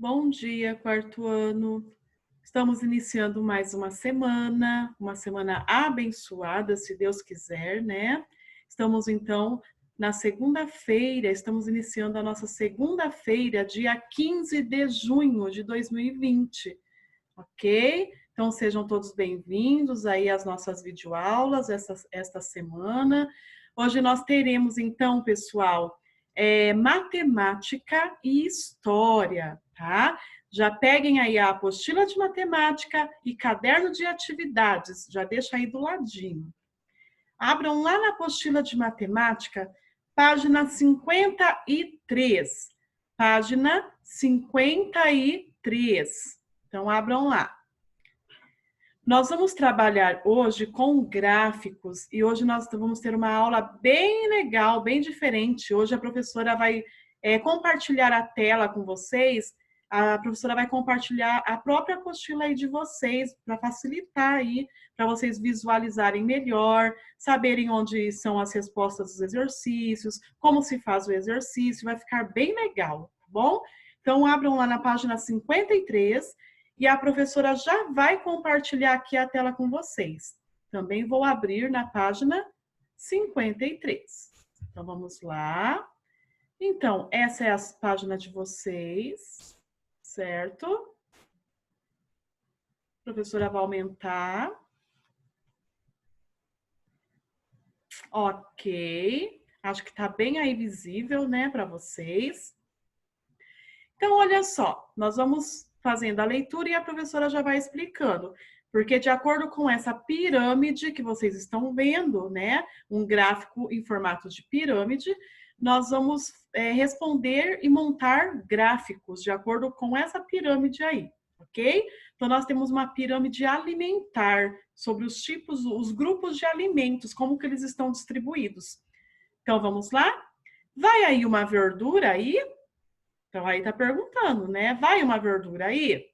Bom dia, quarto ano. Estamos iniciando mais uma semana abençoada, se Deus quiser, né? Estamos então na segunda-feira, estamos iniciando a nossa segunda-feira, dia 15 de junho de 2020, ok? Então sejam todos bem-vindos aí às nossas videoaulas esta semana. Hoje nós teremos então, pessoal, matemática e história, tá? Já peguem aí a apostila de matemática e caderno de atividades, já deixa aí do ladinho. Abram lá na apostila de matemática, página 53. Página 53. Então, abram lá. Nós vamos trabalhar hoje com gráficos e hoje nós vamos ter uma aula bem legal, bem diferente. Hoje a professora vai compartilhar a tela com vocês. A professora vai compartilhar a própria apostila aí de vocês para facilitar aí, para vocês visualizarem melhor, saberem onde são as respostas dos exercícios, como se faz o exercício, vai ficar bem legal, tá bom? Então abram lá na página 53. E a professora já vai compartilhar aqui a tela com vocês. Também vou abrir na página 53. Então, vamos lá. Então, essa é a página de vocês, certo? A professora vai aumentar. Ok. Acho que está bem aí visível, né, para vocês. Então, olha só, nós vamos fazendo a leitura e a professora já vai explicando. Porque de acordo com essa pirâmide que vocês estão vendo, né, um gráfico em formato de pirâmide, nós vamos responder e montar gráficos de acordo com essa pirâmide aí, ok? Então, nós temos uma pirâmide alimentar sobre os tipos, os grupos de alimentos, como que eles estão distribuídos. Então, vamos lá? Vai aí uma verdura aí? Então, aí tá perguntando, né? Vai uma verdura aí?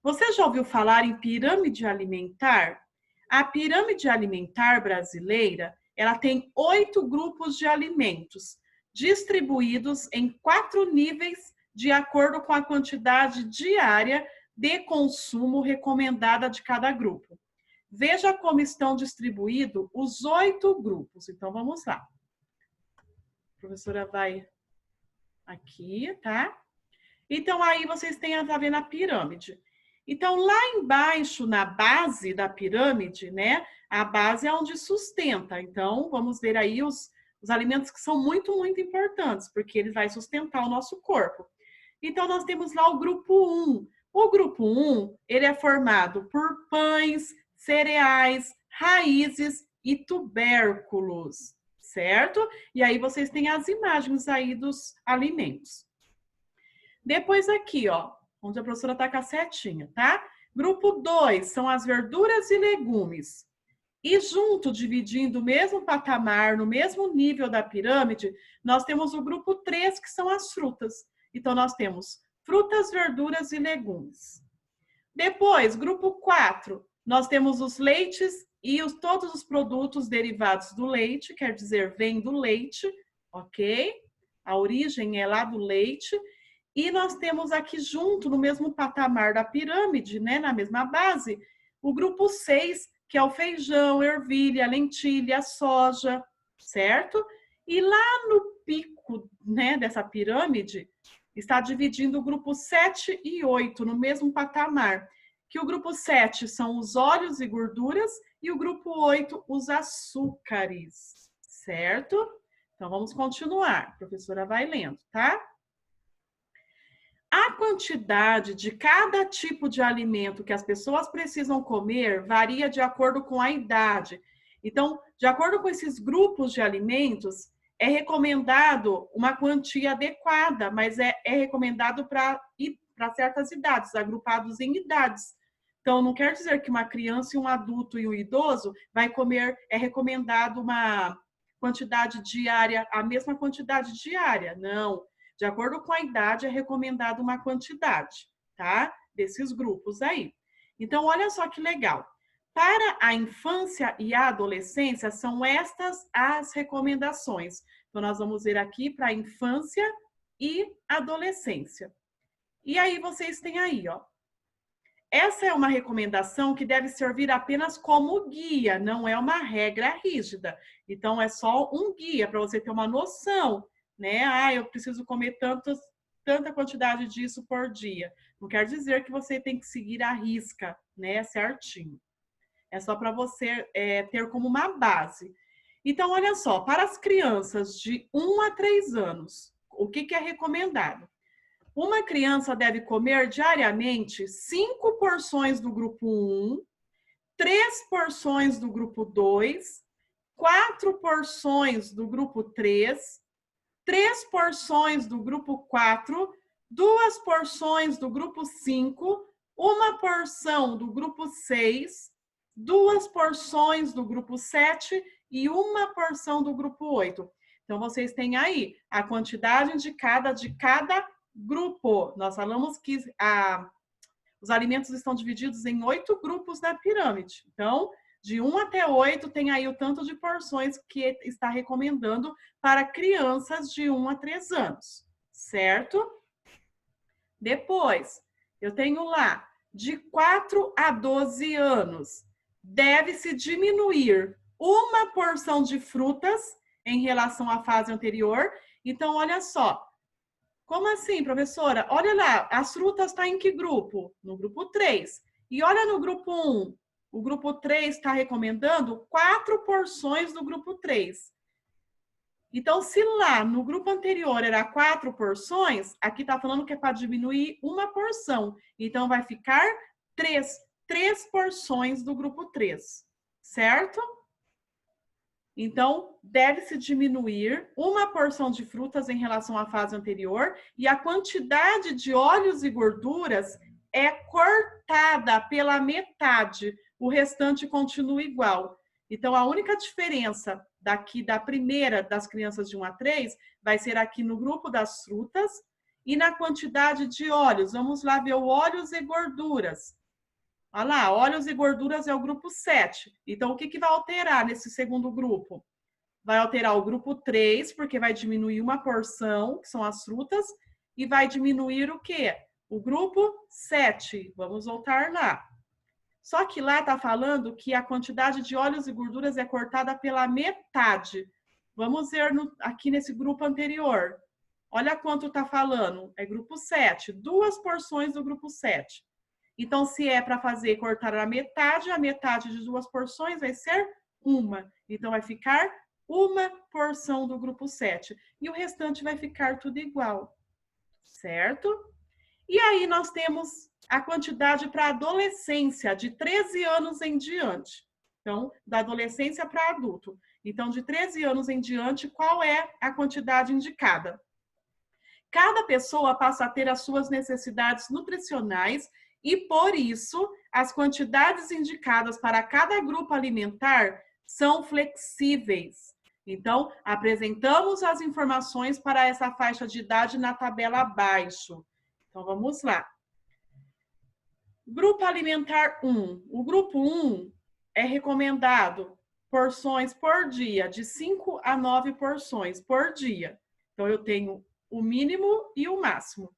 Você já ouviu falar em pirâmide alimentar? A pirâmide alimentar brasileira, ela tem 8 grupos de alimentos, distribuídos em 4 níveis de acordo com a quantidade diária de consumo recomendada de cada grupo. Veja como estão distribuídos os 8 grupos. Então, vamos lá. A professora vai aqui, tá? Então, aí vocês têm a ver na pirâmide. Então, lá embaixo, na base da pirâmide, né? A base é onde sustenta. Então, vamos ver aí os alimentos que são muito, muito importantes, porque ele vai sustentar o nosso corpo. Então, nós temos lá o grupo 1. O grupo 1, ele é formado por pães, cereais, raízes e tubérculos, certo? E aí vocês têm as imagens aí dos alimentos. Depois aqui, ó, onde a professora tá com a setinha, tá? Grupo 2 são as verduras e legumes. E junto, dividindo o mesmo patamar, no mesmo nível da pirâmide, nós temos o grupo 3, que são as frutas. Então, nós temos frutas, verduras e legumes. Depois, grupo 4, nós temos os leites e todos os produtos derivados do leite, quer dizer, vem do leite, ok? A origem é lá do leite. E nós temos aqui junto, no mesmo patamar da pirâmide, né, na mesma base, o grupo 6, que é o feijão, ervilha, lentilha, soja, certo? E lá no pico, né, dessa pirâmide, está dividindo o grupo 7 e 8, no mesmo patamar, que o grupo 7 são os óleos e gorduras e o grupo 8, os açúcares, certo? Então, vamos continuar. A professora vai lendo, tá? A quantidade de cada tipo de alimento que as pessoas precisam comer varia de acordo com a idade. Então, de acordo com esses grupos de alimentos, é recomendado uma quantia adequada, mas é recomendado para certas idades, agrupados em idades. Então, não quer dizer que uma criança, um adulto e um idoso vai comer, é recomendado uma quantidade diária, a mesma quantidade diária, não. De acordo com a idade, é recomendado uma quantidade, tá? Desses grupos aí. Então, olha só que legal. Para a infância e a adolescência, são estas as recomendações. Então, nós vamos ver aqui para a infância e adolescência. E aí vocês têm aí, ó. Essa é uma recomendação que deve servir apenas como guia, não é uma regra rígida. Então, é só um guia para você ter uma noção, né? Ah, eu preciso comer tanta quantidade disso por dia. Não quer dizer que você tem que seguir à risca, né? Certinho. É só para você ter como uma base. Então, olha só, para as crianças de 1 a 3 anos, o que é recomendado? Uma criança deve comer diariamente 5 porções do grupo 1, 3 porções do grupo 2, 4 porções do grupo 3, 3 porções do grupo 4, 2 porções do grupo 5, uma porção do grupo 6, 2 porções do grupo 7 e uma porção do grupo 8. Então, vocês têm aí a quantidade indicada de cada grupo. Nós falamos que os alimentos estão divididos em 8 grupos na pirâmide. Então, de 1 até 8 tem aí o tanto de porções que está recomendando para crianças de 1 a 3 anos, certo? Depois, eu tenho lá, de 4 a 12 anos, deve-se diminuir uma porção de frutas em relação à fase anterior. Então, olha só, como assim, professora? Olha lá, as frutas estão em que grupo? No grupo 3. E olha no grupo 1. O grupo 3 está recomendando 4 porções do grupo 3. Então, se lá no grupo anterior era 4 porções, aqui está falando que é para diminuir uma porção. Então, vai ficar 3 porções do grupo 3, certo? Então, deve-se diminuir uma porção de frutas em relação à fase anterior e a quantidade de óleos e gorduras é cortada pela metade, o restante continua igual. Então, a única diferença daqui da primeira das crianças de 1 a 3 vai ser aqui no grupo das frutas e na quantidade de óleos. Vamos lá ver o óleos e gorduras. Olha lá, óleos e gorduras é o grupo 7. Então, o que vai alterar nesse segundo grupo? Vai alterar o grupo 3, porque vai diminuir uma porção, que são as frutas, e vai diminuir o quê? O grupo 7. Vamos voltar lá. Só que lá está falando que a quantidade de óleos e gorduras é cortada pela metade. Vamos ver aqui nesse grupo anterior. Olha quanto está falando. É grupo 7. 2 porções do grupo 7. Então, se é para fazer cortar a metade de 2 porções vai ser uma. Então, vai ficar uma porção do grupo 7. E o restante vai ficar tudo igual, certo? E aí, nós temos a quantidade para adolescência, de 13 anos em diante. Então, da adolescência para adulto. Então, de 13 anos em diante, qual é a quantidade indicada? Cada pessoa passa a ter as suas necessidades nutricionais e, por isso, as quantidades indicadas para cada grupo alimentar são flexíveis. Então, apresentamos as informações para essa faixa de idade na tabela abaixo. Então, vamos lá. Grupo alimentar 1. O grupo 1 é recomendado porções por dia, de 5 a 9 porções por dia. Então, eu tenho o mínimo e o máximo,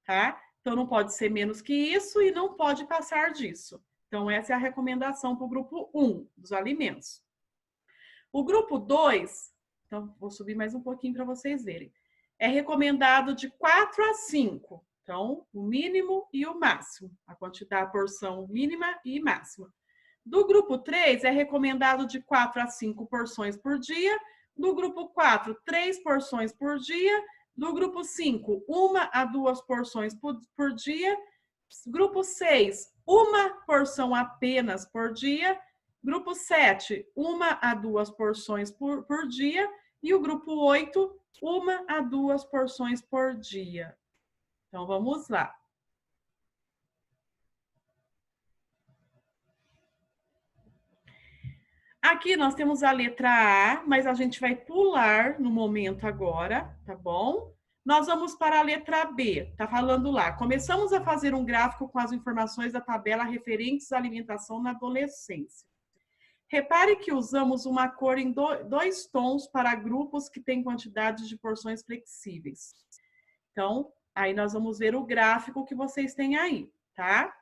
tá? Então, não pode ser menos que isso e não pode passar disso. Então, essa é a recomendação para o grupo 1 dos alimentos. O grupo 2, então, vou subir mais um pouquinho para vocês verem. É recomendado de 4 a 5. Então, o mínimo e o máximo. A quantidade, a porção mínima e máxima. Do grupo 3, é recomendado de 4 a 5 porções por dia. Do grupo 4, 3 porções por dia. Do grupo 5, 1 a 2 porções por dia. Grupo 6, 1 porção apenas por dia. Grupo 7, 1 a 2 porções por dia. E o grupo 8, 1 a 2 porções por dia. Então, vamos lá. Aqui nós temos a letra A, mas a gente vai pular no momento agora, tá bom? Nós vamos para a letra B, tá falando lá. Começamos a fazer um gráfico com as informações da tabela referentes à alimentação na adolescência. Repare que usamos uma cor em 2 tons para grupos que têm quantidades de porções flexíveis. Então, Aí nós vamos ver o gráfico que vocês têm aí, tá?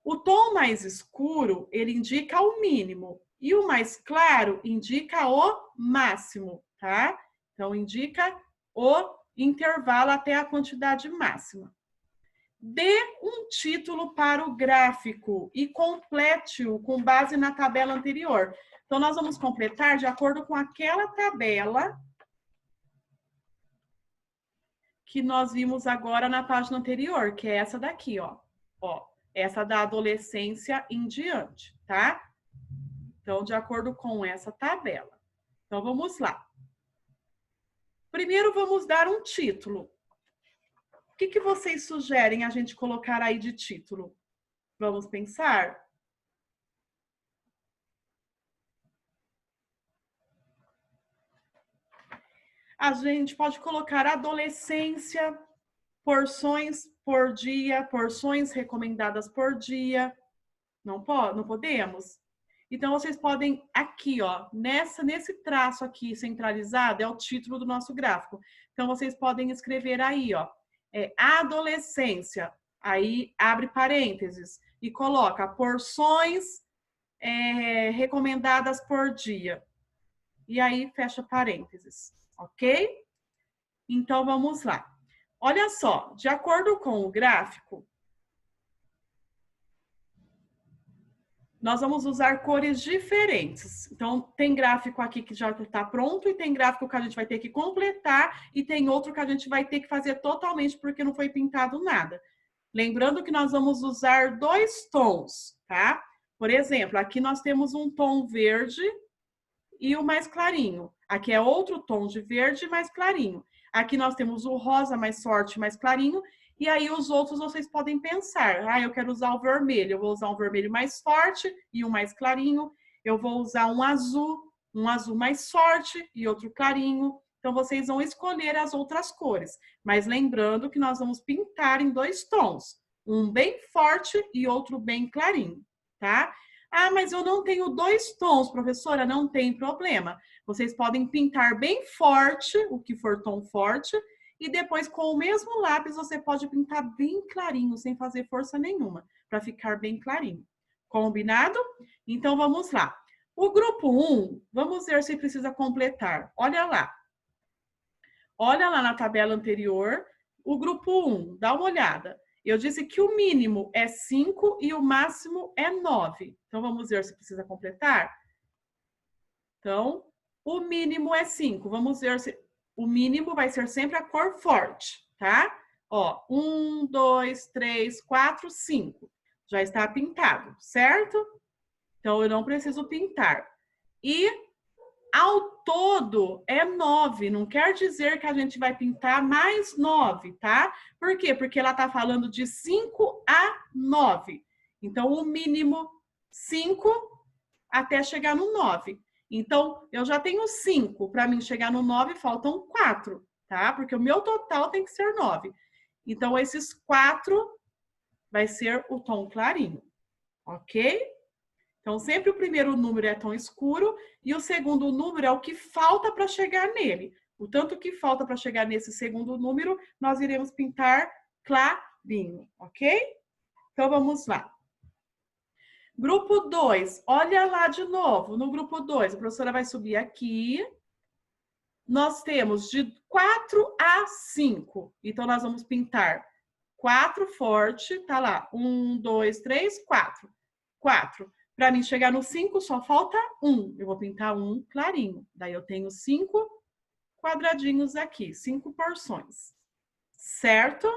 O tom mais escuro, ele indica o mínimo. E o mais claro indica o máximo, tá? Então, indica o intervalo até a quantidade máxima. Dê um título para o gráfico e complete-o com base na tabela anterior. Então, nós vamos completar de acordo com aquela tabela que nós vimos agora na página anterior, que é essa daqui, ó. Essa da adolescência em diante, tá? Então, de acordo com essa tabela. Então, vamos lá. Primeiro, vamos dar um título. O que vocês sugerem a gente colocar aí de título? Vamos pensar? A gente pode colocar adolescência, porções por dia, porções recomendadas por dia. Não podemos? Então, vocês podem aqui, ó, nesse traço aqui centralizado, é o título do nosso gráfico. Então, vocês podem escrever aí, ó, adolescência, aí abre parênteses e coloca porções recomendadas por dia. E aí, fecha parênteses, ok? Então, vamos lá. Olha só, de acordo com o gráfico, nós vamos usar cores diferentes. Então, tem gráfico aqui que já está pronto e tem gráfico que a gente vai ter que completar e tem outro que a gente vai ter que fazer totalmente porque não foi pintado nada. Lembrando que nós vamos usar 2 tons, tá? Por exemplo, aqui nós temos um tom verde e o mais clarinho. Aqui é outro tom de verde mais clarinho. Aqui nós temos o rosa mais forte, mais clarinho. E aí os outros vocês podem pensar, eu quero usar o vermelho, eu vou usar um vermelho mais forte e um mais clarinho, eu vou usar um azul mais forte e outro clarinho. Então vocês vão escolher as outras cores, mas lembrando que nós vamos pintar em 2 tons, um bem forte e outro bem clarinho, tá? Ah, mas eu não tenho 2 tons, professora, não tem problema. Vocês podem pintar bem forte, o que for tom forte, e depois, com o mesmo lápis, você pode pintar bem clarinho, sem fazer força nenhuma, para ficar bem clarinho. Combinado? Então, vamos lá. O grupo 1, vamos ver se precisa completar. Olha lá. Olha lá na tabela anterior, o grupo 1, dá uma olhada. Eu disse que o mínimo é 5 e o máximo é 9. Então, vamos ver se precisa completar. Então, o mínimo é 5. Vamos ver se... O mínimo vai ser sempre a cor forte, tá? Ó, 1, 2, 3, 4, 5. Já está pintado, certo? Então, eu não preciso pintar. E, ao todo, é 9. Não quer dizer que a gente vai pintar mais 9, tá? Por quê? Porque ela está falando de 5 a 9. Então, o mínimo 5 até chegar no 9. Então, eu já tenho 5. Para mim chegar no 9, faltam 4, tá? Porque o meu total tem que ser 9. Então, esses 4 vai ser o tom clarinho, ok? Então, sempre o primeiro número é tom escuro e o segundo número é o que falta para chegar nele. O tanto que falta para chegar nesse segundo número, nós iremos pintar clarinho, ok? Então, vamos lá. Grupo 2, olha lá de novo, no grupo 2, a professora vai subir aqui. Nós temos de 4 a 5. Então, nós vamos pintar 4 forte, tá lá, 1, 2, 3, 4. 4. Para mim chegar no 5, só falta 1. Eu vou pintar 1 clarinho. Daí eu tenho 5 quadradinhos aqui, 5 porções. Certo?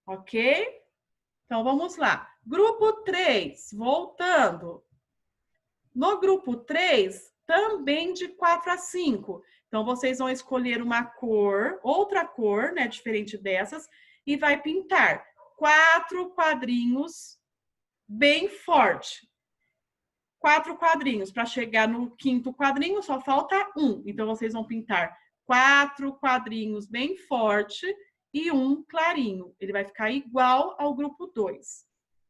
Ok? Então, vamos lá. Grupo 3, voltando. No grupo 3, também de 4 a 5. Então, vocês vão escolher uma cor, outra cor, né, diferente dessas, e vai pintar 4 quadrinhos bem forte. 4 quadrinhos. Para chegar no 5º quadrinho, só falta 1. Então, vocês vão pintar 4 quadrinhos bem forte e 1 clarinho. Ele vai ficar igual ao grupo 2,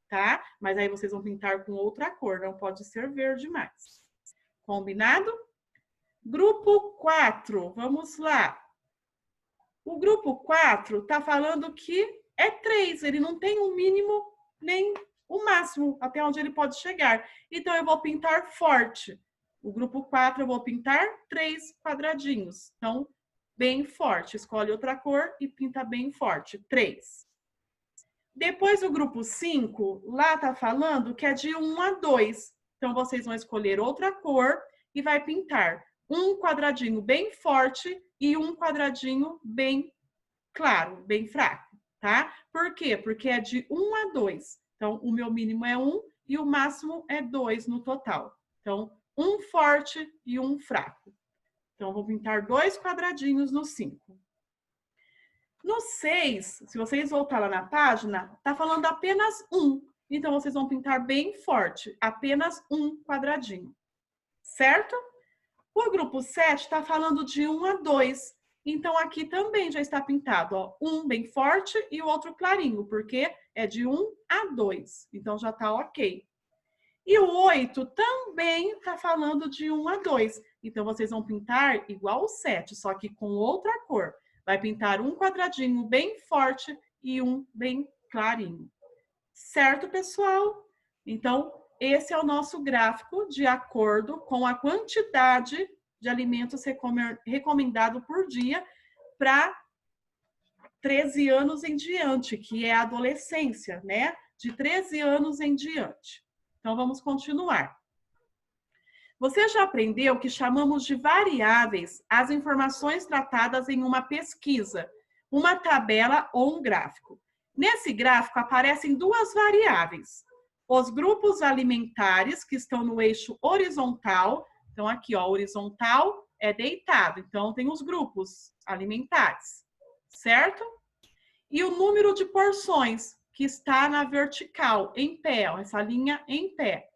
tá? Mas aí vocês vão pintar com outra cor, não pode ser verde mais. Combinado? Grupo 4, vamos lá. O grupo 4 está falando que é 3, ele não tem um mínimo nem o máximo, até onde ele pode chegar. Então, eu vou pintar forte. O grupo 4, eu vou pintar 3 quadradinhos. Então, bem forte. Escolhe outra cor e pinta bem forte, 3. Depois, o grupo 5, lá está falando que é de 1 a 2. Então, vocês vão escolher outra cor e vai pintar um quadradinho bem forte e um quadradinho bem claro, bem fraco, tá? Por quê? Porque é de 1 a 2. Então, o meu mínimo é 1 e o máximo é 2 no total. Então, um forte e um fraco. Então, vou pintar 2 quadradinhos no 5. No 6, se vocês voltar lá na página, tá falando apenas 1. Então, vocês vão pintar bem forte, apenas um quadradinho, certo? O grupo 7 está falando de 1 a 2. Então, aqui também já está pintado, ó, um bem forte e o outro clarinho, porque é de 1 a 2. Então, já está ok. E o 8 também está falando de 1 a 2. Então, vocês vão pintar igual o 7, só que com outra cor. Vai pintar um quadradinho bem forte e um bem clarinho. Certo, pessoal? Então, esse é o nosso gráfico de acordo com a quantidade de alimentos recomendado por dia para 13 anos em diante, que é a adolescência, né? De 13 anos em diante. Então, vamos continuar. Você já aprendeu que chamamos de variáveis as informações tratadas em uma pesquisa, uma tabela ou um gráfico. Nesse gráfico aparecem duas variáveis. Os grupos alimentares, que estão no eixo horizontal. Então, aqui, ó, horizontal é deitado. Então, tem os grupos alimentares, certo? E o número de porções, que está na vertical, em pé, ó, essa linha em pé.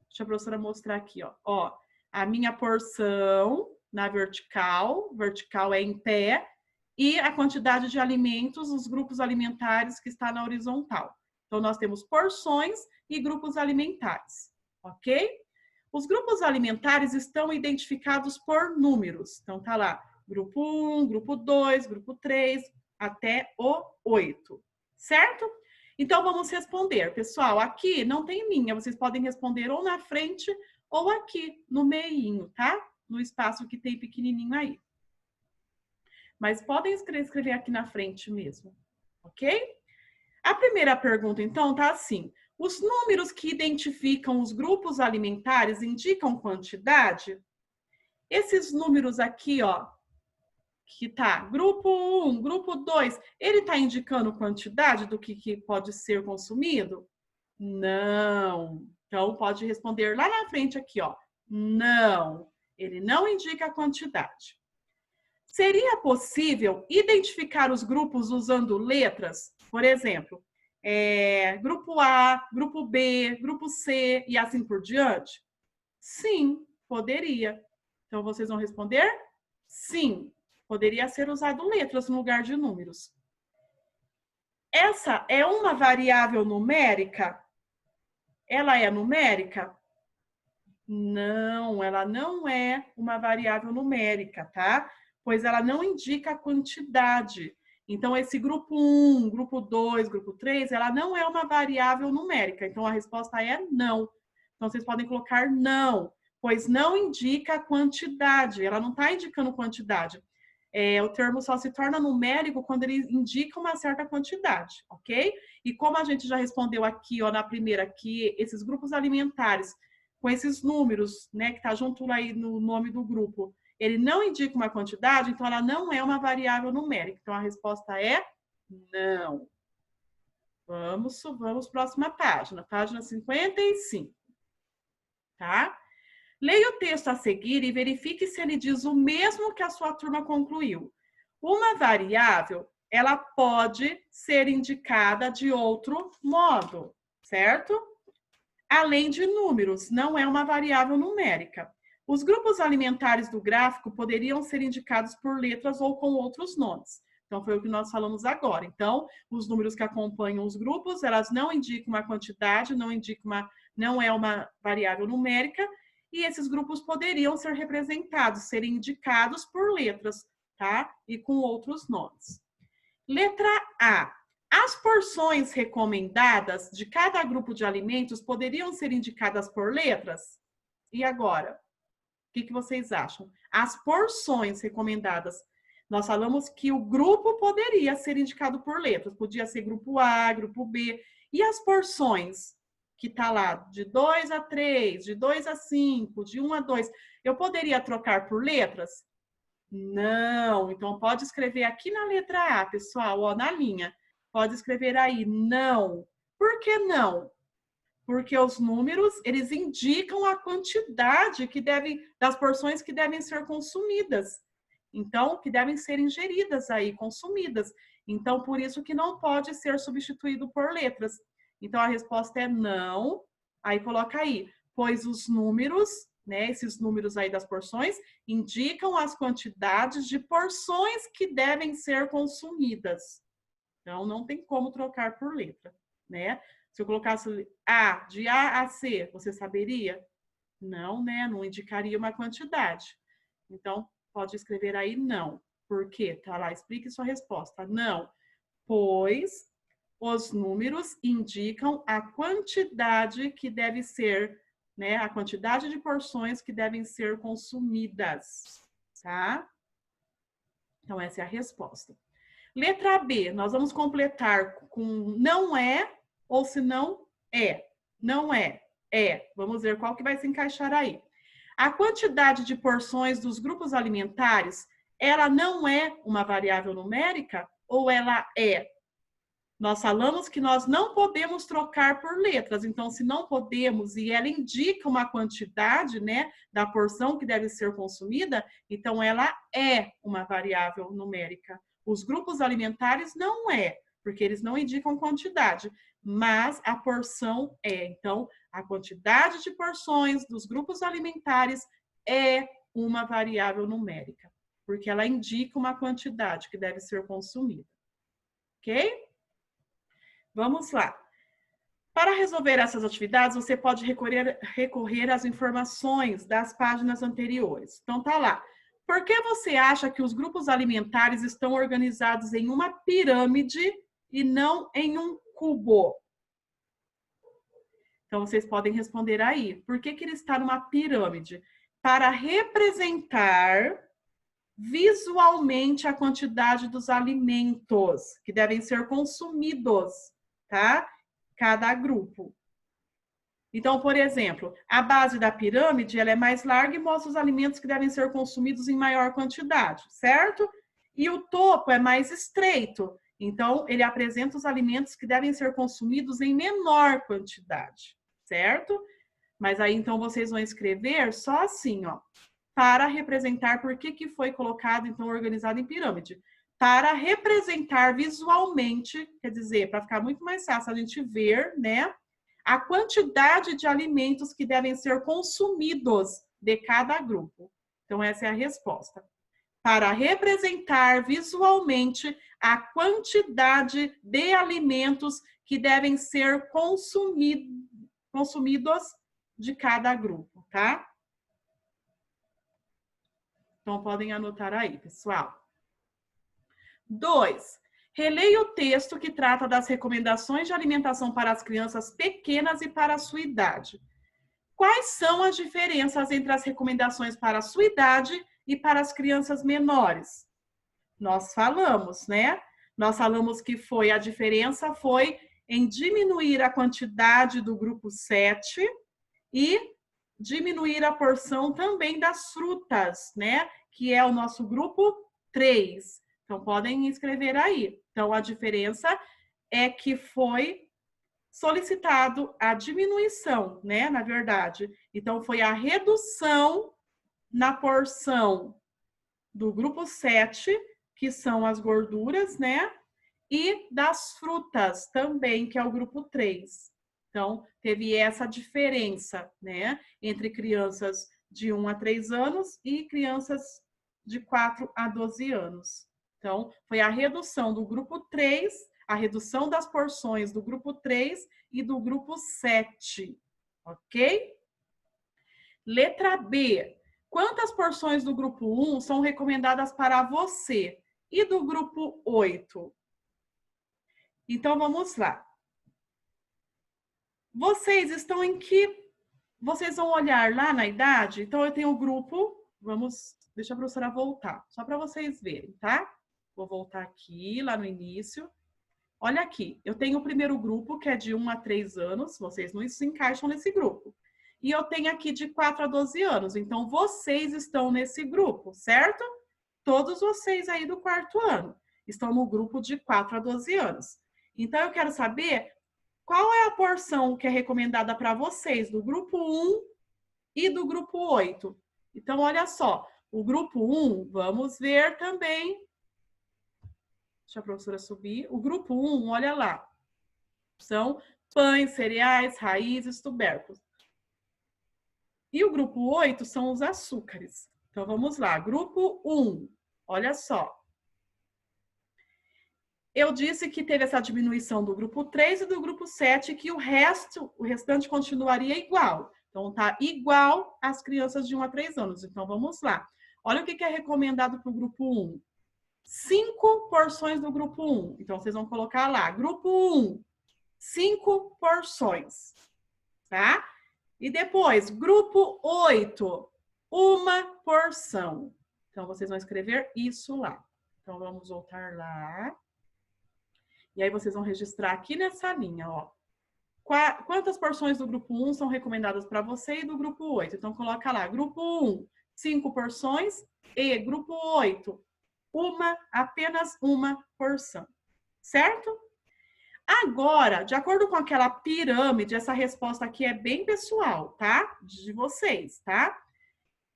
Deixa a professora mostrar aqui, ó. Ó, a minha porção na vertical, vertical é em pé, e a quantidade de alimentos, os grupos alimentares que está na horizontal. Então, nós temos porções e grupos alimentares, ok? Os grupos alimentares estão identificados por números. Então, tá lá, grupo 1, grupo 2, grupo 3, até o 8, certo? Então, vamos responder. Pessoal, aqui não tem linha, vocês podem responder ou na frente ou aqui no meinho, tá? No espaço que tem pequenininho aí. Mas podem escrever aqui na frente mesmo, ok? A primeira pergunta, então, tá assim. Os números que identificam os grupos alimentares indicam quantidade? Esses números aqui, ó, que tá grupo 1, grupo 2, ele tá indicando quantidade do que pode ser consumido? Não. Então, pode responder lá na frente aqui, ó. Não, ele não indica a quantidade. Seria possível identificar os grupos usando letras? Por exemplo, grupo A, grupo B, grupo C e assim por diante? Sim, poderia. Então, vocês vão responder? Sim, poderia ser usado letras no lugar de números. Essa é uma variável numérica? Ela é numérica? Não, ela não é uma variável numérica, tá? Pois ela não indica a quantidade. Então, esse grupo 1, grupo 2, grupo 3, ela não é uma variável numérica. Então, a resposta é não. Então, vocês podem colocar não, pois não indica a quantidade. Ela não está indicando quantidade. O termo só se torna numérico quando ele indica uma certa quantidade, ok? E como a gente já respondeu aqui, ó, na primeira, que esses grupos alimentares, com esses números, né, que está junto aí no nome do grupo, ele não indica uma quantidade, então ela não é uma variável numérica. Então, a resposta é não. Vamos, próxima página, página 55. Tá? Leia o texto a seguir e verifique se ele diz o mesmo que a sua turma concluiu. Uma variável, ela pode ser indicada de outro modo, certo? Além de números, não é uma variável numérica. Os grupos alimentares do gráfico poderiam ser indicados por letras ou com outros nomes. Então, foi o que nós falamos agora. Então, os números que acompanham os grupos, elas não indicam uma quantidade, não é uma variável numérica, e esses grupos poderiam ser representados, serem indicados por letras, tá? E com outros nomes. Letra A. As porções recomendadas de cada grupo de alimentos poderiam ser indicadas por letras? E agora? O que vocês acham? As porções recomendadas. Nós falamos que o grupo poderia ser indicado por letras. Podia ser grupo A, grupo B. E as porções? Que está lá, de 2 a 3, de 2 a 5, de 1 a 2. Eu poderia trocar por letras? Não. Então, pode escrever aqui na letra A, pessoal, ó, na linha. Pode escrever aí, não. Por que não? Porque os números, eles indicam a quantidade das porções que devem ser consumidas. Então, que devem ser ingeridas aí, consumidas. Então, por isso que não pode ser substituído por letras. Então, a resposta é não. Aí, coloca aí, pois os números, né, esses números aí das porções, indicam as quantidades de porções que devem ser consumidas. Então, não tem como trocar por letra, né? Se eu colocasse A, de A a C, você saberia? Não, né? Não indicaria uma quantidade. Então, pode escrever aí não. Por quê? Tá lá, explique sua resposta. Não, pois os números indicam a quantidade que deve ser, né? A quantidade de porções que devem ser consumidas, tá? Então, essa é a resposta. Letra B, nós vamos completar com não é ou se não é. Não é, é. Vamos ver qual que vai se encaixar aí. A quantidade de porções dos grupos alimentares, ela não é uma variável numérica ou ela é? Nós falamos que nós não podemos trocar por letras, então se não podemos e ela indica uma quantidade, né, da porção que deve ser consumida, então ela é uma variável numérica. Os grupos alimentares não é, porque eles não indicam quantidade, mas a porção é. Então, a quantidade de porções dos grupos alimentares é uma variável numérica, porque ela indica uma quantidade que deve ser consumida. Ok? Vamos lá. Para resolver essas atividades, você pode recorrer às informações das páginas anteriores. Então, tá lá. Por que você acha que os grupos alimentares estão organizados em uma pirâmide e não em um cubo? Então, vocês podem responder aí. Por que ele está numa pirâmide? Para representar visualmente a quantidade dos alimentos que devem ser consumidos, tá? Cada grupo. Então, por exemplo, a base da pirâmide ela é mais larga e mostra os alimentos que devem ser consumidos em maior quantidade, certo? E o topo é mais estreito. Então, ele apresenta os alimentos que devem ser consumidos em menor quantidade, certo? Mas aí, então, vocês vão escrever só assim, ó. Para representar por que foi colocado, então, organizado em pirâmide. Para representar visualmente, quer dizer, para ficar muito mais fácil a gente ver, né? A quantidade de alimentos que devem ser consumidos de cada grupo. Então, essa é a resposta. Para representar visualmente a quantidade de alimentos que devem ser consumidos de cada grupo, tá? Então, podem anotar aí, pessoal. 2. Releia o texto que trata das recomendações de alimentação para as crianças pequenas e para a sua idade. Quais são as diferenças entre as recomendações para a sua idade e para as crianças menores? Nós falamos, né? Nós falamos que a diferença foi em diminuir a quantidade do grupo 7 e diminuir a porção também das frutas, né? Que é o nosso grupo 3. Então, podem escrever aí. Então, a diferença é que foi solicitado a diminuição, né? Na verdade. Então, foi a redução na porção do grupo 7, que são as gorduras, né? E das frutas também, que é o grupo 3. Então, teve essa diferença, né? Entre crianças de 1 a 3 anos e crianças de 4 a 12 anos. Então, foi a redução do grupo 3, a redução das porções do grupo 3 e do grupo 7, ok? Letra B. Quantas porções do grupo 1 são recomendadas para você? E do grupo 8? Então, vamos lá. Vocês estão em que... Vocês vão olhar lá na idade? Então, eu tenho o grupo... Deixa a professora voltar, só para vocês verem, tá? Vou voltar aqui, lá no início. Olha aqui, eu tenho o primeiro grupo, que é de 1 a 3 anos. Vocês não se encaixam nesse grupo. E eu tenho aqui de 4 a 12 anos. Então, vocês estão nesse grupo, certo? Todos vocês aí do 4º ano estão no grupo de 4 a 12 anos. Então, eu quero saber qual é a porção que é recomendada para vocês do grupo 1 e do grupo 8. Então, olha só, o grupo 1, vamos ver também. Deixa a professora subir. O grupo 1, olha lá, são pães, cereais, raízes, tubérculos. E o grupo 8 são os açúcares. Então, vamos lá. Grupo 1, olha só. Eu disse que teve essa diminuição do grupo 3 e do grupo 7, que o restante continuaria igual. Então, tá igual às crianças de 1 a 3 anos. Então, vamos lá. Olha o que é recomendado para o grupo 1. 5 porções do grupo 1. Então, vocês vão colocar lá. Grupo 1, 5 porções. Tá? E depois, grupo 8, 1 porção. Então, vocês vão escrever isso lá. Então, vamos voltar lá. E aí, vocês vão registrar aqui nessa linha, ó. Quantas porções do grupo 1 são recomendadas para você e do grupo 8? Então, coloca lá, grupo 1, 5 porções e grupo 8, apenas 1 porção, certo? Agora, de acordo com aquela pirâmide, essa resposta aqui é bem pessoal, tá? De vocês, tá?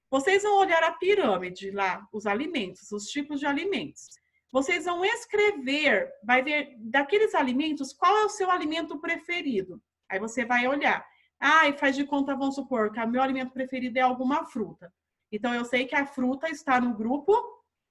Vocês vão olhar a pirâmide lá, os alimentos, os tipos de alimentos. Vocês vão escrever, vai ver daqueles alimentos, qual é o seu alimento preferido. Aí você vai olhar. Ah, e faz de conta, vamos supor, que o meu alimento preferido é alguma fruta. Então, eu sei que a fruta está no grupo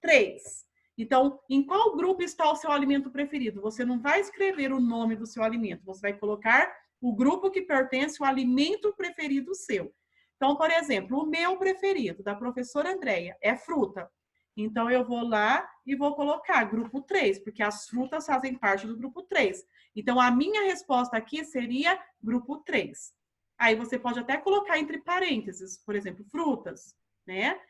3. Então, em qual grupo está o seu alimento preferido? Você não vai escrever o nome do seu alimento, você vai colocar o grupo que pertence ao alimento preferido seu. Então, por exemplo, o meu preferido, da professora Andréia, é fruta. Então, eu vou lá e vou colocar grupo 3, porque as frutas fazem parte do grupo 3. Então, a minha resposta aqui seria grupo 3. Aí, você pode até colocar entre parênteses, por exemplo, frutas, né?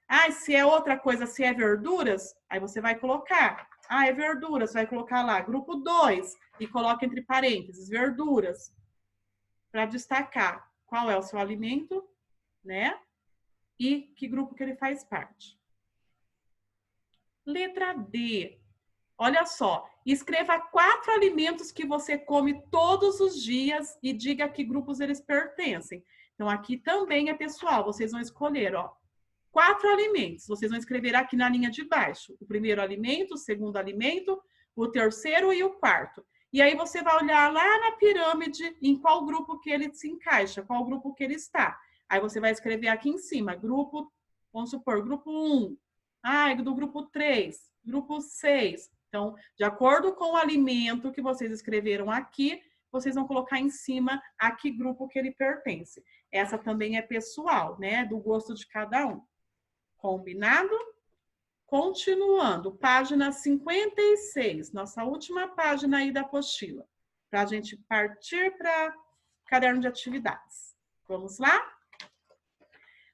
Ah, se é outra coisa, se é verduras, aí você vai colocar. Ah, é verduras, vai colocar lá, grupo 2, e coloca entre parênteses, verduras, para destacar qual é o seu alimento, né? E que grupo que ele faz parte. Letra D. Olha só, escreva 4 alimentos que você come todos os dias e diga a que grupos eles pertencem. Então, aqui também é pessoal, vocês vão escolher, ó. 4 alimentos, vocês vão escrever aqui na linha de baixo. O primeiro alimento, o segundo alimento, o terceiro e o quarto. E aí você vai olhar lá na pirâmide em qual grupo que ele se encaixa, qual grupo que ele está. Aí você vai escrever aqui em cima, grupo, vamos supor, grupo 1. Ah, do grupo 3, grupo 6. Então, de acordo com o alimento que vocês escreveram aqui, vocês vão colocar em cima a que grupo que ele pertence. Essa também é pessoal, né? Do gosto de cada um. Combinado? Continuando, página 56, nossa última página aí da apostila, para a gente partir para caderno de atividades. Vamos lá?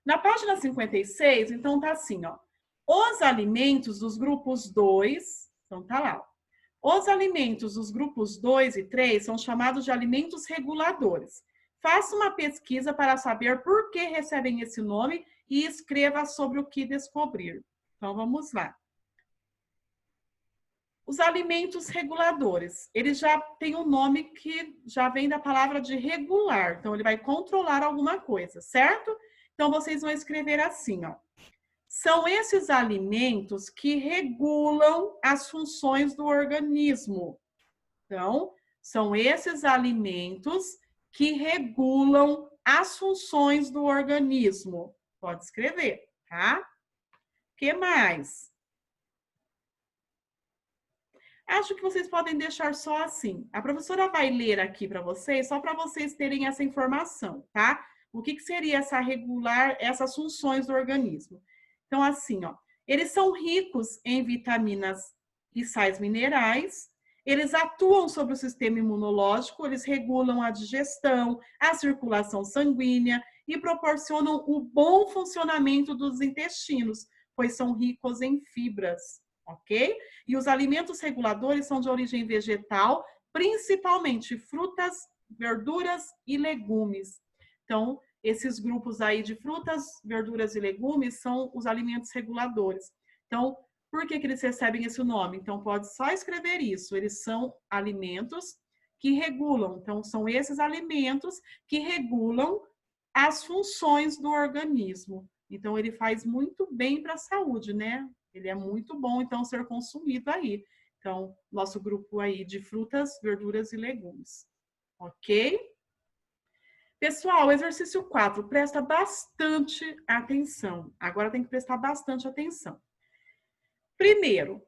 Na página 56, então tá assim, ó. Os alimentos dos grupos 2, então tá lá. Ó. Os alimentos dos grupos 2 e 3 são chamados de alimentos reguladores. Faça uma pesquisa para saber por que recebem esse nome e escreva sobre o que descobrir. Então, vamos lá. Os alimentos reguladores, eles já têm um nome que já vem da palavra de regular. Então, ele vai controlar alguma coisa, certo? Então, vocês vão escrever assim, ó. São esses alimentos que regulam as funções do organismo. Então, são esses alimentos que regulam as funções do organismo. Pode escrever, tá? O que mais? Acho que vocês podem deixar só assim. A professora vai ler aqui para vocês, só para vocês terem essa informação, tá? O que seria essa regular, essas funções do organismo? Então, assim, ó, eles são ricos em vitaminas e sais minerais, eles atuam sobre o sistema imunológico, eles regulam a digestão, a circulação sanguínea e proporcionam o bom funcionamento dos intestinos, pois são ricos em fibras, ok? E os alimentos reguladores são de origem vegetal, principalmente frutas, verduras e legumes. Então, esses grupos aí de frutas, verduras e legumes são os alimentos reguladores. Então, por que eles recebem esse nome? Então, pode só escrever isso. Eles são alimentos que regulam. Então, são esses alimentos que regulam as funções do organismo. Então, ele faz muito bem para a saúde, né? Ele é muito bom, então, ser consumido aí. Então, nosso grupo aí de frutas, verduras e legumes. Ok? Pessoal, exercício 4, presta bastante atenção. Agora tem que prestar bastante atenção. Primeiro,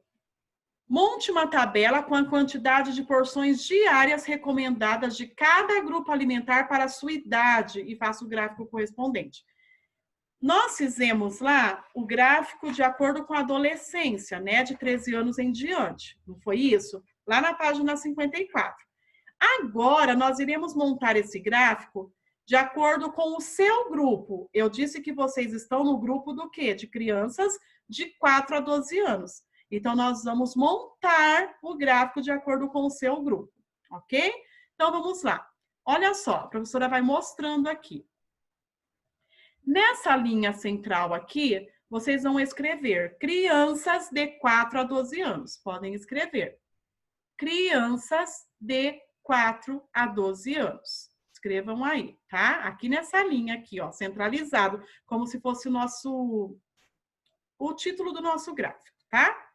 monte uma tabela com a quantidade de porções diárias recomendadas de cada grupo alimentar para a sua idade e faça o gráfico correspondente. Nós fizemos lá o gráfico de acordo com a adolescência, né, de 13 anos em diante, não foi isso? Lá na página 54. Agora, nós iremos montar esse gráfico de acordo com o seu grupo. Eu disse que vocês estão no grupo do quê? De crianças de 4 a 12 anos. Então, nós vamos montar o gráfico de acordo com o seu grupo, ok? Então, vamos lá. Olha só, a professora vai mostrando aqui. Nessa linha central aqui, vocês vão escrever crianças de 4 a 12 anos. Podem escrever. Crianças de 4 a 12 anos. Escrevam aí, tá? Aqui nessa linha aqui, ó, centralizado, como se fosse o título do nosso gráfico, tá?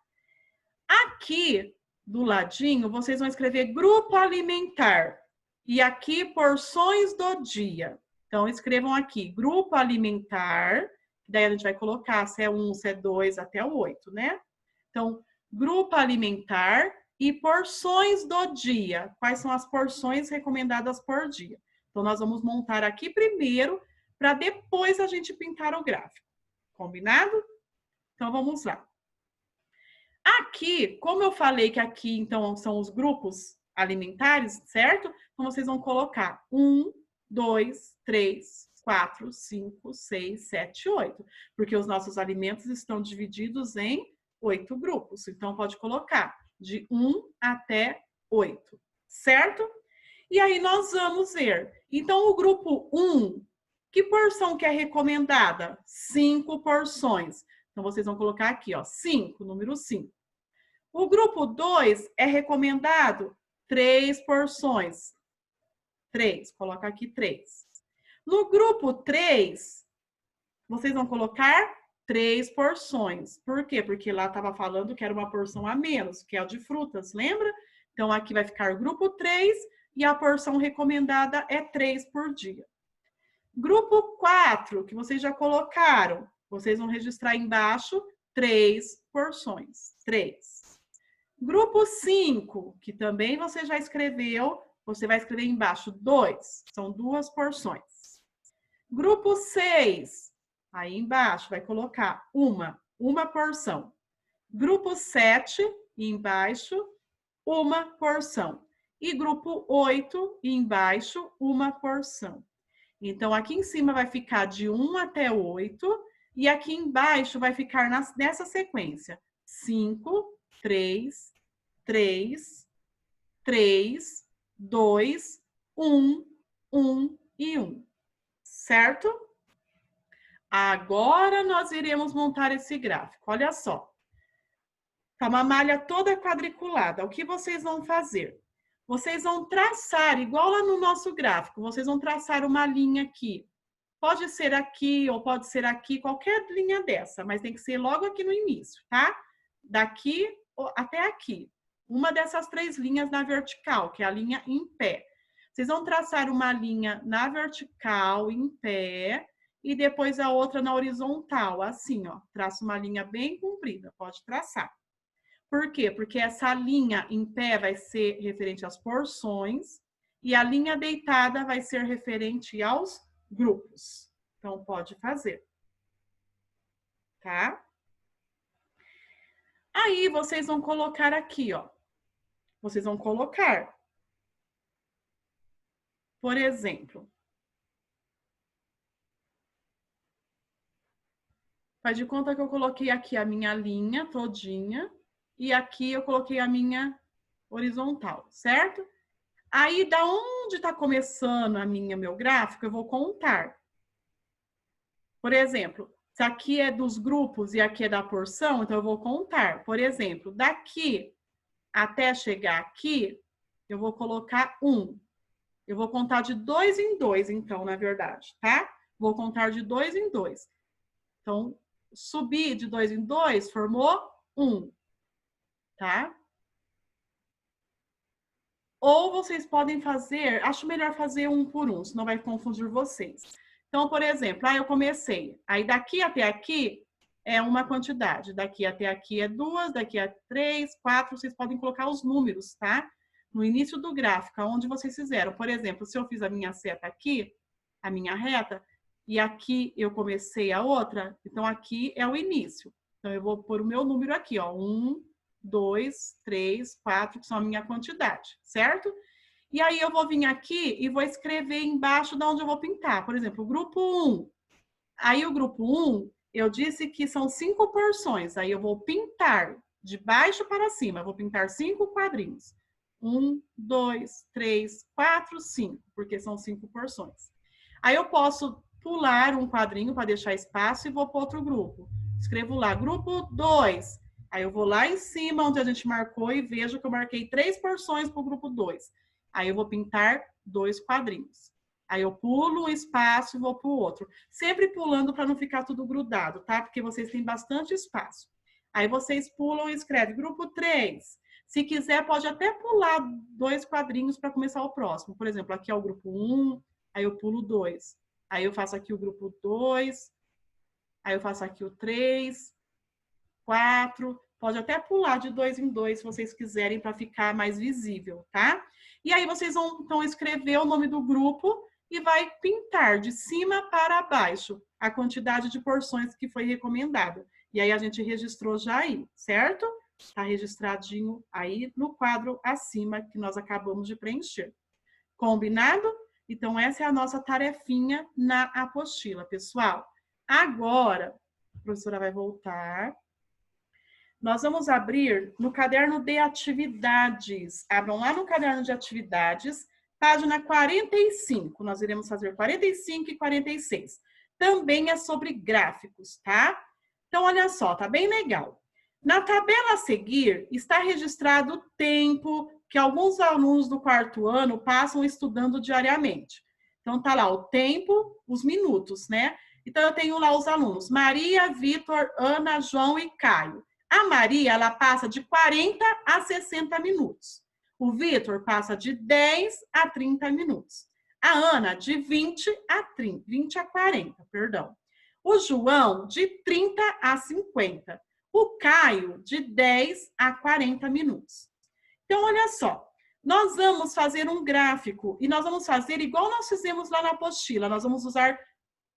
Aqui do ladinho, vocês vão escrever grupo alimentar. E aqui, porções do dia. Então, escrevam aqui, grupo alimentar, daí a gente vai colocar se é 1, se é 2, até o 8, né? Então, grupo alimentar e porções do dia. Quais são as porções recomendadas por dia? Então, nós vamos montar aqui primeiro, para depois a gente pintar o gráfico. Combinado? Então, vamos lá. Aqui, como eu falei que aqui, então, são os grupos alimentares, certo? Então, vocês vão colocar 1, 2, 3, 4, 5, 6, 7, 8. Porque os nossos alimentos estão divididos em 8 grupos. Então, pode colocar de 1 até 8, certo? E aí, nós vamos ver. Então, o grupo 1, que porção que é recomendada? 5 porções. Então, vocês vão colocar aqui, ó, 5, número 5. O grupo 2 é recomendado 3 porções. 3, coloca aqui 3. No grupo 3, vocês vão colocar 3 porções. Por quê? Porque lá estava falando que era uma porção a menos, que é a de frutas, lembra? Então, aqui vai ficar grupo 3 e a porção recomendada é 3 por dia. Grupo 4, que vocês já colocaram, vocês vão registrar embaixo 3 porções. 3. Grupo 5, que também você já escreveu, você vai escrever embaixo 2, são 2 porções. Grupo 6, aí embaixo vai colocar uma porção. Grupo 7, embaixo, uma porção. E grupo 8, embaixo, uma porção. Então, aqui em cima vai ficar de 1 até 8, e aqui embaixo vai ficar nessa sequência. 5, 3, 3, 3, 2, 1, 1 e 1. Certo? Agora nós iremos montar esse gráfico. Olha só. Tá uma malha toda quadriculada. O que vocês vão fazer? Vocês vão traçar, igual lá no nosso gráfico, vocês vão traçar uma linha aqui. Pode ser aqui ou pode ser aqui, qualquer linha dessa, mas tem que ser logo aqui no início, tá? Daqui até aqui. Uma dessas 3 linhas na vertical, que é a linha em pé. Vocês vão traçar uma linha na vertical, em pé, e depois a outra na horizontal, assim, ó. Traça uma linha bem comprida, pode traçar. Por quê? Porque essa linha em pé vai ser referente às porções e a linha deitada vai ser referente aos grupos. Então, pode fazer. Tá? Aí, vocês vão colocar aqui, ó. Vocês vão colocar, por exemplo, faz de conta que eu coloquei aqui a minha linha todinha e aqui eu coloquei a minha horizontal, certo? Aí, da onde está começando meu gráfico, eu vou contar. Por exemplo, se aqui é dos grupos e aqui é da porção, então eu vou contar. Por exemplo, daqui até chegar aqui, eu vou colocar 1. Eu vou contar de 2 em 2, então, na verdade, tá? Vou contar de 2 em 2. Então, subir de 2 em 2, formou 1, tá? Ou vocês podem fazer, acho melhor fazer 1 por 1, senão vai confundir vocês. Então, por exemplo, eu comecei, aí daqui até aqui é uma quantidade, daqui até aqui é 2, daqui a 3, 4, vocês podem colocar os números, tá? No início do gráfico, onde vocês fizeram. Por exemplo, se eu fiz a minha seta aqui, a minha reta, e aqui eu comecei a outra, então aqui é o início. Então, eu vou pôr o meu número aqui, ó, 1, 2, 3, 4, que são a minha quantidade, certo? E aí eu vou vir aqui e vou escrever embaixo de onde eu vou pintar. Por exemplo, o grupo 1. Aí o grupo 1, eu disse que são 5 porções. Aí eu vou pintar de baixo para cima. Eu vou pintar 5 quadrinhos. 1, 2, 3, 4, 5, porque são 5 porções. Aí eu posso pular um quadrinho para deixar espaço e vou para outro grupo. Escrevo lá, grupo 2. Aí eu vou lá em cima, onde a gente marcou, e vejo que eu marquei 3 porções para o grupo 2. Aí eu vou pintar 2 quadrinhos. Aí eu pulo um espaço e vou para o outro. Sempre pulando para não ficar tudo grudado, tá? Porque vocês têm bastante espaço. Aí vocês pulam e escrevem grupo 3. Se quiser, pode até pular 2 quadrinhos para começar o próximo. Por exemplo, aqui é o grupo 1, aí eu pulo 2. Aí eu faço aqui o grupo 2, aí eu faço aqui o 3, 4. Pode até pular de 2 em 2, se vocês quiserem, para ficar mais visível, tá? E aí vocês vão, então, escrever o nome do grupo e vai pintar de cima para baixo a quantidade de porções que foi recomendada. E aí a gente registrou já aí, certo? Está registradinho aí no quadro acima que nós acabamos de preencher. Combinado? Então, essa é a nossa tarefinha na apostila, pessoal. Agora, a professora vai voltar. Nós vamos abrir no caderno de atividades. Abram lá no caderno de atividades, página 45. Nós iremos fazer 45 e 46. Também é sobre gráficos, tá? Então, olha só, tá bem legal. Na tabela a seguir, está registrado o tempo que alguns alunos do 4º ano passam estudando diariamente. Então, tá lá o tempo, os minutos, né? Então, eu tenho lá os alunos Maria, Vitor, Ana, João e Caio. A Maria, ela passa de 40 a 60 minutos. O Vitor passa de 10 a 30 minutos. A Ana, de 20 a 40, perdão. O João, de 30 a 50. O Caio, de 10 a 40 minutos. Então, olha só. Nós vamos fazer um gráfico e nós vamos fazer igual nós fizemos lá na apostila. Nós vamos usar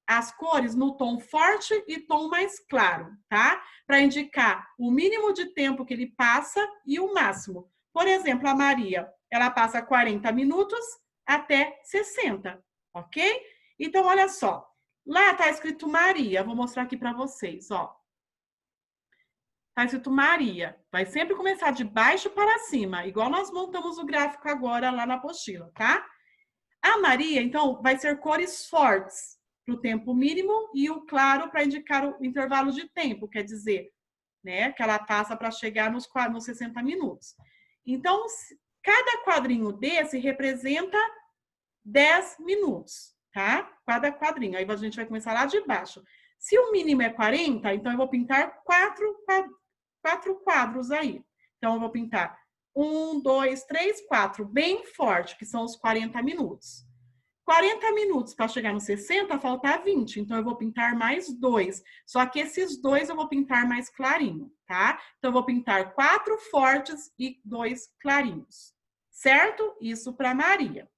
as cores no tom forte e tom mais claro, tá? Para indicar o mínimo de tempo que ele passa e o máximo. Por exemplo, a Maria, ela passa 40 minutos até 60, ok? Então, olha só. Lá tá escrito Maria, vou mostrar aqui para vocês, ó. Tá escrito Maria. Vai sempre começar de baixo para cima, igual nós montamos o gráfico agora lá na apostila, tá? A Maria, então, vai ser cores fortes para o tempo mínimo e o claro para indicar o intervalo de tempo, quer dizer, né, que ela passa para chegar nos 60 minutos. Então, cada quadrinho desse representa 10 minutos, tá? Cada quadrinho. Aí a gente vai começar lá de baixo. Se o mínimo é 40, então eu vou pintar 4 quadros aí. Então, eu vou pintar 1, 2, 3, 4, bem forte, que são os 40 minutos. 40 minutos para chegar no 60, falta 20. Então, eu vou pintar mais 2. Só que esses 2 eu vou pintar mais clarinho, tá? Então, eu vou pintar 4 fortes e 2 clarinhos. Certo? Isso para Maria.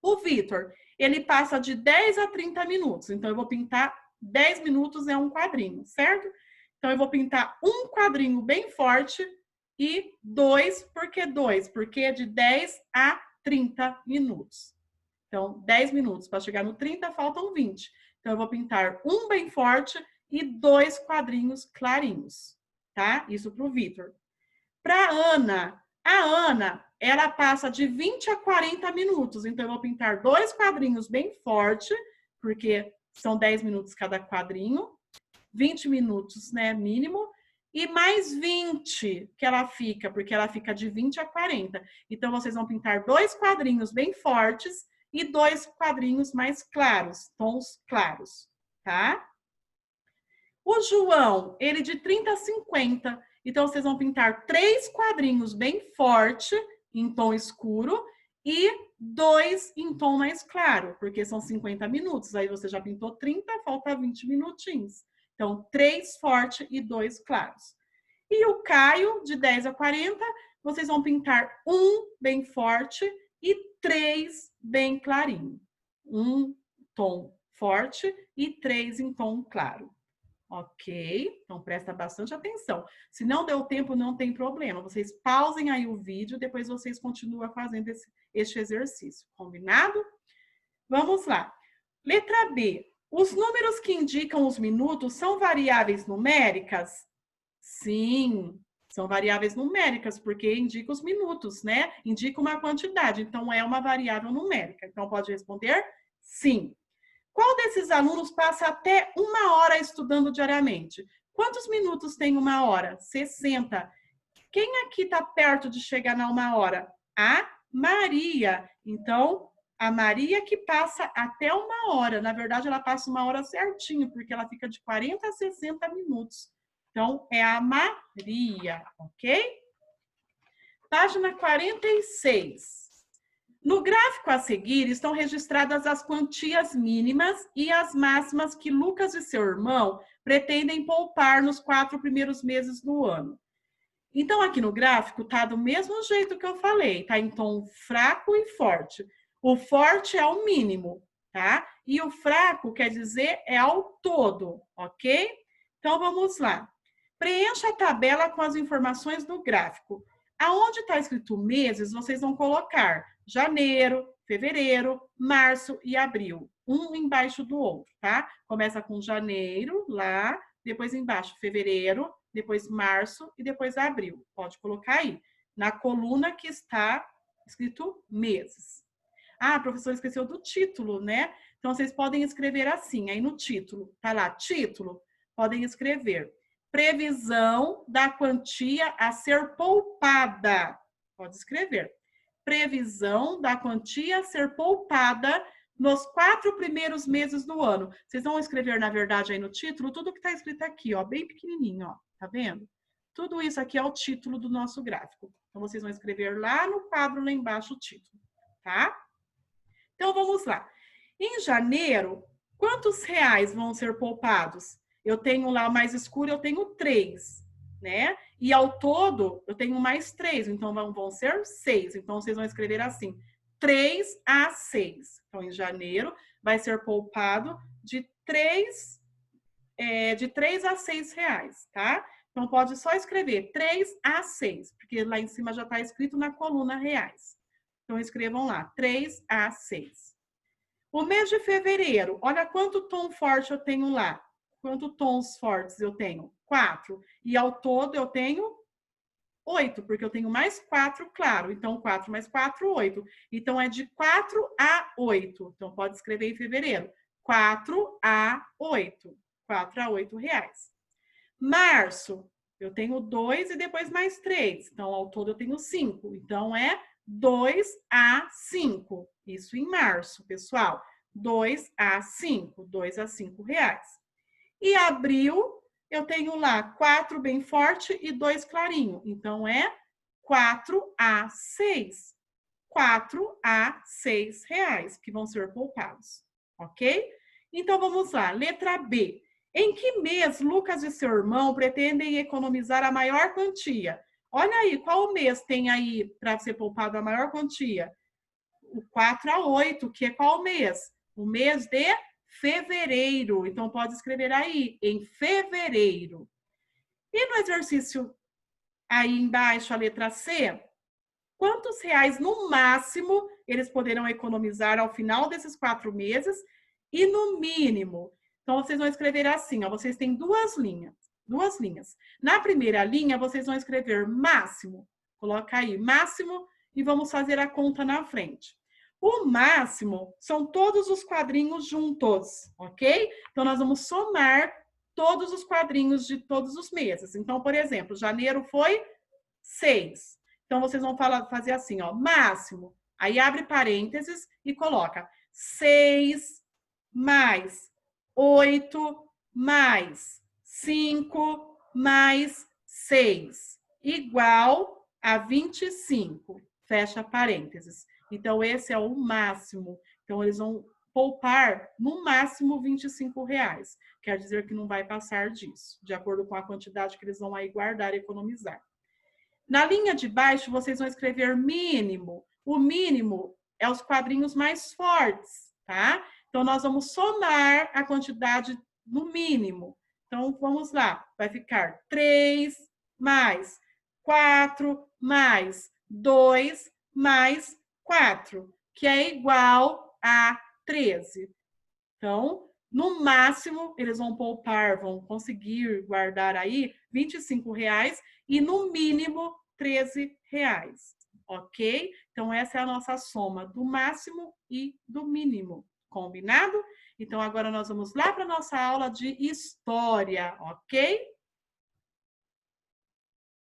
O Vitor, ele passa de 10 a 30 minutos. Então, eu vou pintar 10 minutos é um quadrinho, certo? Então, eu vou pintar um quadrinho bem forte e 2, por que 2? Porque é de 10 a 30 minutos. Então, 10 minutos. Para chegar no 30, faltam 20. Então, eu vou pintar um bem forte e 2 quadrinhos clarinhos, tá? Isso para o Vitor. Para a Ana, ela passa de 20 a 40 minutos. Então, eu vou pintar 2 quadrinhos bem forte, porque são 10 minutos cada quadrinho. 20 minutos, né, mínimo. E mais 20 que ela fica, porque ela fica de 20 a 40. Então, vocês vão pintar 2 quadrinhos bem fortes e 2 quadrinhos mais claros, tons claros, tá? O João, ele de 30 a 50. Então, vocês vão pintar 3 quadrinhos bem forte, em tom escuro, e 2 em tom mais claro, porque são 50 minutos. Aí você já pintou 30, falta 20 minutinhos. Então, 3 forte e 2 claros. E o Caio, de 10 a 40, vocês vão pintar 1 bem forte e 3 bem clarinho. 1 tom forte e 3 em tom claro. Ok? Então, presta bastante atenção. Se não deu tempo, não tem problema. Vocês pausem aí o vídeo, depois vocês continuam fazendo este exercício. Combinado? Vamos lá. Letra B. Os números que indicam os minutos são variáveis numéricas? Sim, são variáveis numéricas, porque indica os minutos, né? Indica uma quantidade, então é uma variável numérica. Então, pode responder sim. Qual desses alunos passa até 1 hora estudando diariamente? Quantos minutos tem 1 hora? 60. Quem aqui está perto de chegar na 1 hora? A Maria. Então, a Maria que passa até 1 hora. Na verdade, ela passa 1 hora certinho, porque ela fica de 40 a 60 minutos. Então, é a Maria, ok? Página 46. No gráfico a seguir, estão registradas as quantias mínimas e as máximas que Lucas e seu irmão pretendem poupar nos 4 primeiros meses do ano. Então, aqui no gráfico, tá do mesmo jeito que eu falei, tá em tom fraco e forte. O forte é o mínimo, tá? E o fraco quer dizer é ao todo, ok? Então, vamos lá. Preencha a tabela com as informações do gráfico. Aonde está escrito meses, vocês vão colocar janeiro, fevereiro, março e abril. Um embaixo do outro, tá? Começa com janeiro, lá, depois embaixo fevereiro, depois março e depois abril. Pode colocar aí, na coluna que está escrito meses. Ah, a professora esqueceu do título, né? Então, vocês podem escrever assim, aí no título, tá lá, título, podem escrever previsão da quantia a ser poupada. Pode escrever. Previsão da quantia a ser poupada nos 4 primeiros meses do ano. Vocês vão escrever, na verdade, aí no título, tudo que está escrito aqui, ó, bem pequenininho, ó, tá vendo? Tudo isso aqui é o título do nosso gráfico. Então, vocês vão escrever lá no quadro, lá embaixo, o título, tá? Então, vamos lá. Em janeiro, quantos reais vão ser poupados? Eu tenho lá o mais escuro, eu tenho 3, né? E ao todo, eu tenho mais 3, então vão ser 6. Então, vocês vão escrever assim, 3 a 6. Então, em janeiro, vai ser poupado de 3 a 6 reais, tá? Então, pode só escrever 3 a 6, porque lá em cima já está escrito na coluna reais. Então, escrevam lá, 3 a 6. O mês de fevereiro, olha quanto tom forte eu tenho lá. Quantos tons fortes eu tenho? 4. E ao todo eu tenho 8, porque eu tenho mais 4, claro. Então, 4 mais 4, 8. Então, é de 4 a 8. Então, pode escrever em fevereiro. 4 a 8. 4 a 8 reais. Março, eu tenho 2 e depois mais 3. Então, ao todo eu tenho 5. Então, é 2 a 5. Isso em março, pessoal. 2 a 5. 2 a 5 reais. E abril, eu tenho lá 4 bem forte e 2 clarinho. Então, é 4 a 6. 4 a 6 reais que vão ser poupados, ok? Então, vamos lá. Letra B. Em que mês Lucas e seu irmão pretendem economizar a maior quantia? Olha aí, qual mês tem aí para ser poupado a maior quantia? o 4 a 8, que é qual mês? O mês de fevereiro. Então, pode escrever aí, em fevereiro. E no exercício aí embaixo, a letra C, quantos reais no máximo eles poderão economizar ao final desses 4 meses e no mínimo? Então, vocês vão escrever assim, ó, vocês têm duas linhas. Na primeira linha, vocês vão escrever máximo. Coloca aí, máximo, e vamos fazer a conta na frente. O máximo são todos os quadrinhos juntos, ok? Então, nós vamos somar todos os quadrinhos de todos os meses. Então, por exemplo, janeiro foi 6. Então, vocês vão fazer assim, ó, máximo. Aí abre parênteses e coloca 6 mais 8 mais 5 mais 6 igual a 25. Fecha parênteses. Então, esse é o máximo. Então, eles vão poupar no máximo R$ 25. Quer dizer que não vai passar disso, de acordo com a quantidade que eles vão aí guardar e economizar. Na linha de baixo, vocês vão escrever mínimo. O mínimo é os quadrinhos mais fortes, tá? Então, nós vamos somar a quantidade no mínimo. Então, vamos lá. Vai ficar 3 mais 4 mais 2 mais 4, que é igual a 13. Então, no máximo, eles vão poupar, vão conseguir guardar aí R$ 25 e no mínimo R$ 13, ok? Então, essa é a nossa soma do máximo e do mínimo, combinado? Então, agora nós vamos lá para a nossa aula de história, ok?